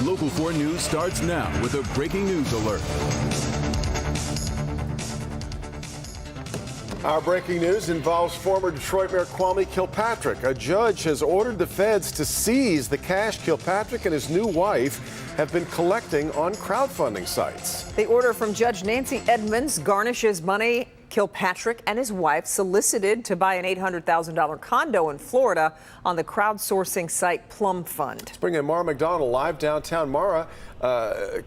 Local 4 News starts now with a breaking news alert. Our breaking news involves former Detroit Mayor Kwame Kilpatrick. A judge has ordered the feds to seize the cash Kilpatrick and his new wife have been collecting on crowdfunding sites. The order from Judge Nancy Edmonds garnishes money Kilpatrick and his wife solicited to buy an $800,000 condo in Florida on the crowdsourcing site Plum Fund. Let's bring in Mara McDonald live downtown. Mara,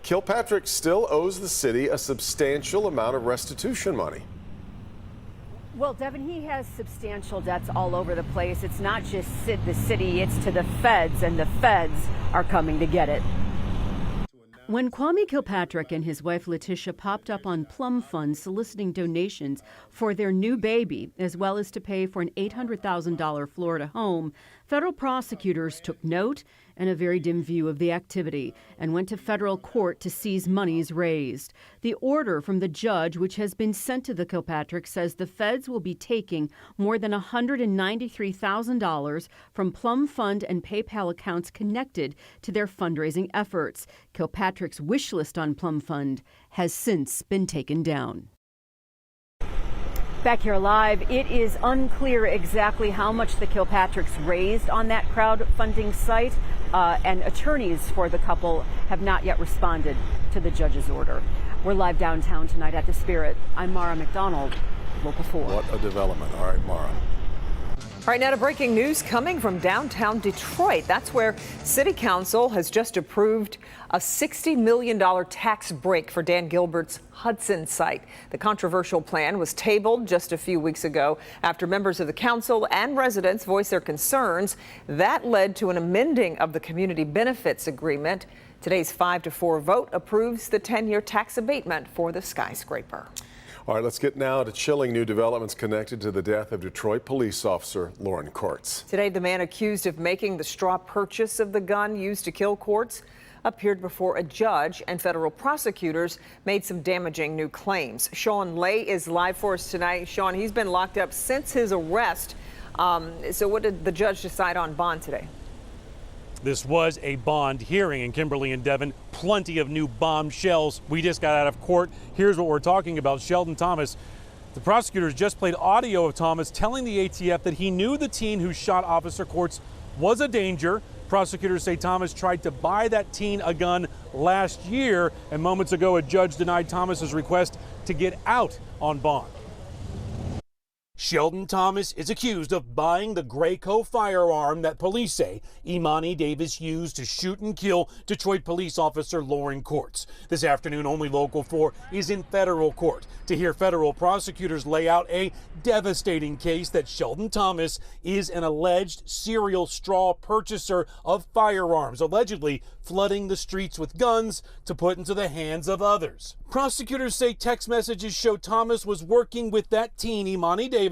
Kilpatrick still owes the city a substantial amount of restitution money. Well, Devin, he has substantial debts all over the place. It's not just the city, it's to the feds, and the feds are coming to get it. When Kwame Kilpatrick and his wife Letitia popped up on Plum Fund soliciting donations for their new baby, as well as to pay for an $800,000 Florida home, federal prosecutors took note and a very dim view of the activity and went to federal court to seize monies raised. The order from the judge, which has been sent to the Kilpatrick, says the feds will be taking more than $193,000 from Plum Fund and PayPal accounts connected to their fundraising efforts. Kilpatrick's wish list on Plum Fund has since been taken down. Back here live, it is unclear exactly how much the Kilpatricks raised on that crowdfunding site, and attorneys for the couple have not yet responded to the judge's order. We're live downtown tonight at the Spirit. I'm Mara McDonald, Local 4. What a development. All right, Mara. All right, now to breaking news coming from downtown Detroit. That's where City Council has just approved a $60 million tax break for Dan Gilbert's Hudson site. The controversial plan was tabled just a few weeks ago after members of the council and residents voiced their concerns. That led to an amending of the community benefits agreement. Today's 5-4 vote approves the 10-year tax abatement for the skyscraper. All right, let's get now to chilling new developments connected to the death of Detroit police officer Lauren Courts. Today, the man accused of making the straw purchase of the gun used to kill Courts appeared before a judge, and federal prosecutors made some damaging new claims. Sean Lay is live for us tonight. Sean, he's been locked up since his arrest. So what did the judge decide on bond today? This was a bond hearing in Kimberly and Devon. Plenty of new bombshells. We just got out of court. Here's what we're talking about. Sheldon Thomas. The prosecutors just played audio of Thomas telling the ATF that he knew the teen who shot Officer Courts was a danger. Prosecutors say Thomas tried to buy that teen a gun last year, and moments ago a judge denied Thomas's request to get out on bond. Sheldon Thomas is accused of buying the Graco firearm that police say Imani Davis used to shoot and kill Detroit police officer Lauren Courts. This afternoon, only Local 4 is in federal court to hear federal prosecutors lay out a devastating case that Sheldon Thomas is an alleged serial straw purchaser of firearms, allegedly flooding the streets with guns to put into the hands of others. Prosecutors say text messages show Thomas was working with that teen, Imani Davis,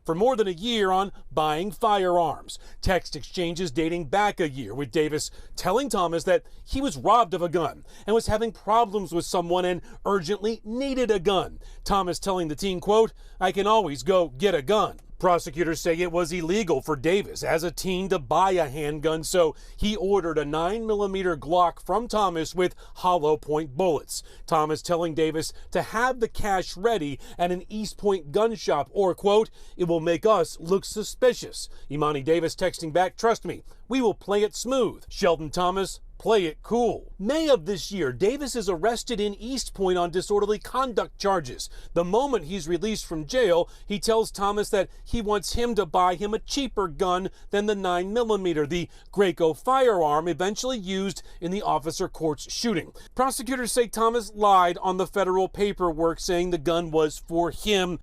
for more than a year on buying firearms. Text exchanges dating back a year, with Davis telling Thomas that he was robbed of a gun and was having problems with someone and urgently needed a gun. Thomas telling the teen, quote, "I can always go get a gun." Prosecutors say it was illegal for Davis as a teen to buy a handgun, so he ordered a 9mm Glock from Thomas with hollow point bullets. Thomas telling Davis to have the cash ready at an East Point gun shop or, quote, "it will make us look suspicious." Imani Davis texting back, "Trust me, we will play it smooth." Sheldon Thomas, "Play it cool." May of this year, Davis is arrested in East Point on disorderly conduct charges. The moment he's released from jail, he tells Thomas that he wants him to buy him a cheaper gun than the 9mm, the Graco firearm eventually used in the Officer Courts shooting. Prosecutors say Thomas lied on the federal paperwork, saying the gun was for him.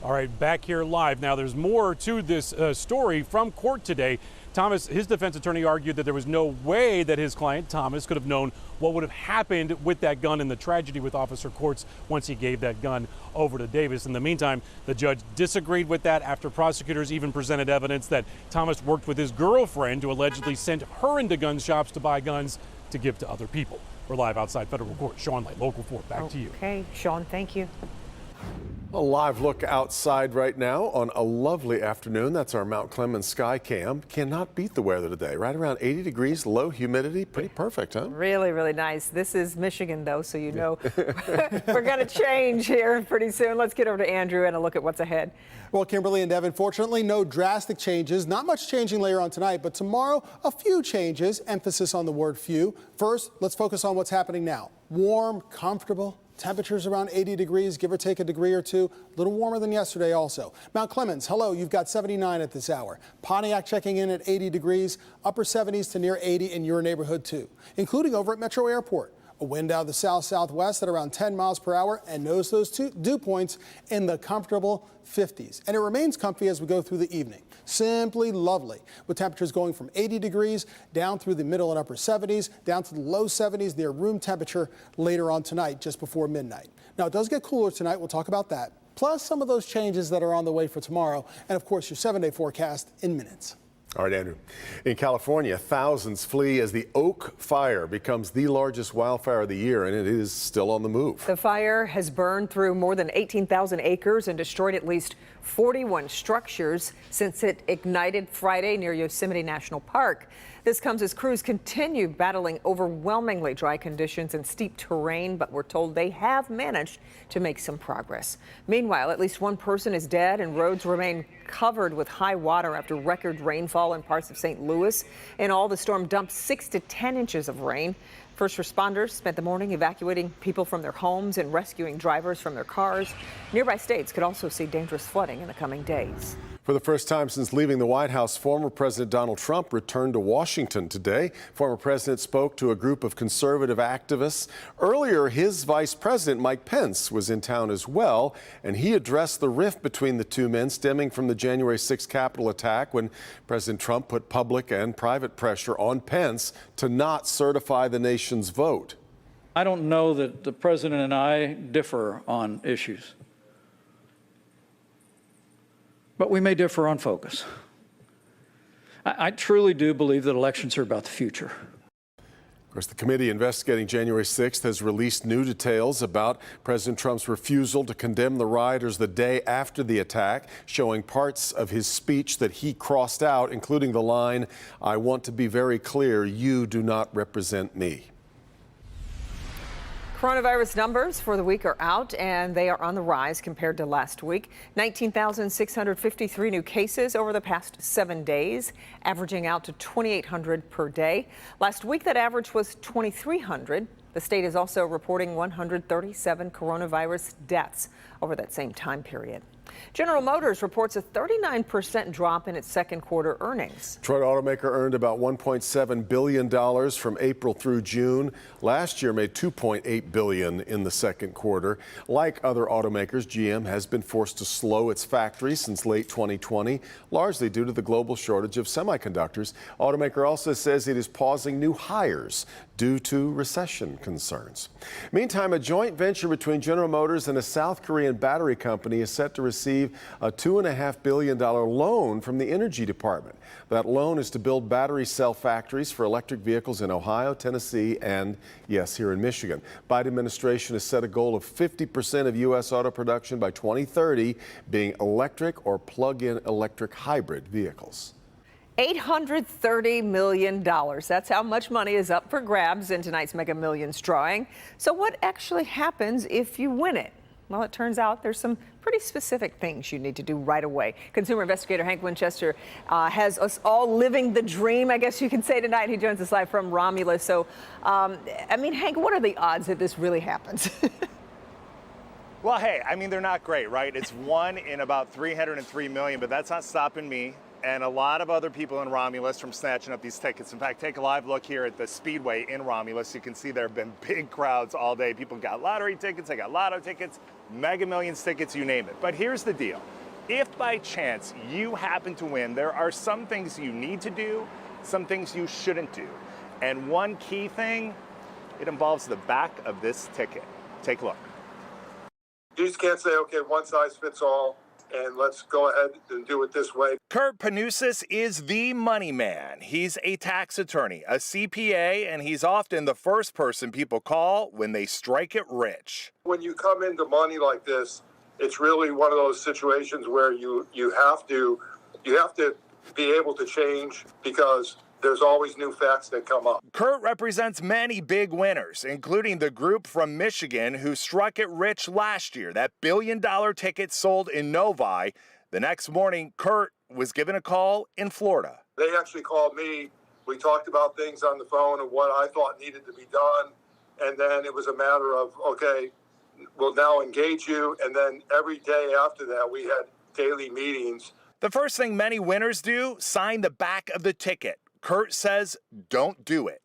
All right, back here live. Now, there's more to this story from court today. Thomas, his defense attorney argued that there was no way that his client, Thomas, could have known what would have happened with that gun and the tragedy with Officer Courts once he gave that gun over to Davis. In the meantime, the judge disagreed with that after prosecutors even presented evidence that Thomas worked with his girlfriend who allegedly sent her into gun shops to buy guns to give to other people. We're live outside federal court. Sean Light, Local 4, back to you. Okay, Sean, thank you. A live look outside right now on a lovely afternoon. That's our Mount Clemens sky cam. Cannot beat the weather today. Right around 80 degrees, low humidity. Pretty perfect, huh? Really, really nice. This is Michigan, though, so you know we're going to change here pretty soon. Let's get over to Andrew and a look at what's ahead. Well, Kimberly and Devin, fortunately, no drastic changes. Not much changing later on tonight, but tomorrow, a few changes. Emphasis on the word few. First, let's focus on what's happening now. Warm, comfortable. Temperatures around 80 degrees, give or take a degree or two. A little warmer than yesterday also. Mount Clemens, hello, you've got 79 at this hour. Pontiac checking in at 80 degrees, upper 70s to near 80 in your neighborhood too, including over at Metro Airport. A wind out of the south-southwest at around 10 miles per hour, and notice those dew points in the comfortable 50s. And it remains comfy as we go through the evening. Simply lovely, with temperatures going from 80 degrees down through the middle and upper 70s, down to the low 70s near room temperature later on tonight, just before midnight. Now, it does get cooler tonight. We'll talk about that. Plus some of those changes that are on the way for tomorrow. And of course, your 7-day forecast in minutes. All right, Andrew. In California, thousands flee as the Oak Fire becomes the largest wildfire of the year, and it is still on the move. The fire has burned through more than 18,000 acres and destroyed at least 41 structures since it ignited Friday near Yosemite National Park. This comes as crews continue battling overwhelmingly dry conditions and steep terrain, but we're told they have managed to make some progress. Meanwhile, at least one person is dead and roads remain covered with high water after record rainfall in parts of St. Louis. In all, the storm dumped 6 to 10 inches of rain. First responders spent the morning evacuating people from their homes and rescuing drivers from their cars. Nearby states could also see dangerous flooding in the coming days. For the first time since leaving the White House, former President Donald Trump returned to Washington today. Former president spoke to a group of conservative activists. Earlier, his vice president, Mike Pence, was in town as well, and he addressed the rift between the two men stemming from the January 6th Capitol attack when President Trump put public and private pressure on Pence to not certify the nation's vote. I don't know that the president and I differ on issues, but we may differ on focus. I truly do believe that elections are about the future. Of course, the committee investigating January 6th has released new details about President Trump's refusal to condemn the rioters the day after the attack, showing parts of his speech that he crossed out, including the line, "I want to be very clear, you do not represent me." Coronavirus numbers for the week are out, and they are on the rise compared to last week. 19,653 new cases over the past 7 days, averaging out to 2,800 per day. Last week, that average was 2,300. The state is also reporting 137 coronavirus deaths over that same time period. General Motors reports a 39% drop in its second quarter earnings. Detroit automaker earned about $1.7 billion from April through June. Last year made $2.8 billion in the second quarter. Like other automakers, GM has been forced to slow its factory since late 2020, largely due to the global shortage of semiconductors. Automaker also says it is pausing new hires due to recession concerns. Meantime, a joint venture between General Motors and a South Korean battery company is set to receive a $2.5 billion loan from the Energy Department. That loan is to build battery cell factories for electric vehicles in Ohio, Tennessee, and, yes, here in Michigan. Biden administration has set a goal of 50% of U.S. auto production by 2030 being electric or plug-in electric hybrid vehicles. $830 million. That's how much money is up for grabs in tonight's Mega Millions drawing. So what actually happens if you win it? Well, it turns out there's some pretty specific things you need to do right away. Consumer investigator Hank Winchester has us all living the dream, I guess you can say tonight. He joins us live from Romulus. So, Hank, what are the odds that this really happens? Well, hey, they're not great, right? It's 1 in about 303 million, but that's not stopping me and a lot of other people in Romulus from snatching up these tickets. In fact, take a live look here at the Speedway in Romulus. You can see there have been big crowds all day. People got lottery tickets, they got lotto tickets, Mega Millions tickets, you name it. But here's the deal. If by chance you happen to win, there are some things you need to do, some things you shouldn't do. And one key thing, it involves the back of this ticket. Take a look. You just can't say, okay, one size fits all, and let's go ahead and do it this way. Kurt Panousis is the money man. He's a tax attorney, a CPA, and he's often the first person people call when they strike it rich. When you come into money like this, it's really one of those situations where you have to be able to change because there's always new facts that come up. Kurt represents many big winners, including the group from Michigan who struck it rich last year. That billion-dollar ticket sold in Novi. The next morning, Kurt was given a call in Florida. They actually called me. We talked about things on the phone and what I thought needed to be done. And then it was a matter of, okay, we'll now engage you. And then every day after that, we had daily meetings. The first thing many winners do, sign the back of the ticket. Kurt says, don't do it.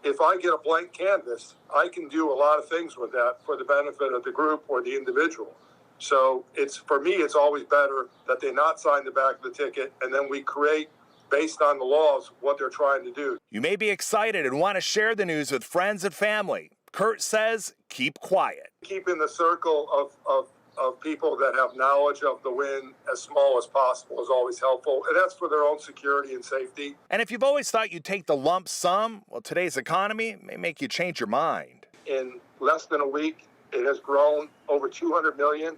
If I get a blank canvas, I can do a lot of things with that for the benefit of the group or the individual. So for me, it's always better that they not sign the back of the ticket, and then we create, based on the laws, what they're trying to do. You may be excited and want to share the news with friends and family. Kurt says, keep quiet. Keeping the circle of people that have knowledge of the win as small as possible is always helpful, and that's for their own security and safety. And if you've always thought you'd take the lump sum, well, today's economy may make you change your mind. In less than a week, it has grown over 200 million,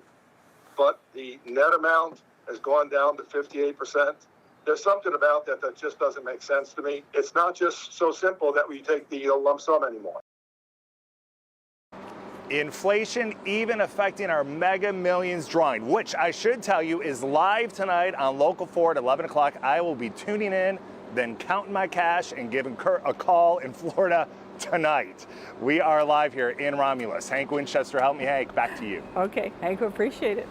but the net amount has gone down to 58%. There's something about that just doesn't make sense to me. It's not just so simple that we take the lump sum anymore. Inflation even affecting our Mega Millions drawing, which I should tell you is live tonight on Local 4 at 11 o'clock. I will be tuning in, then counting my cash and giving Kurt a call in Florida tonight. We are live here in Romulus. Hank Winchester, help me, Hank. Back to you. Okay, Hank, appreciate it.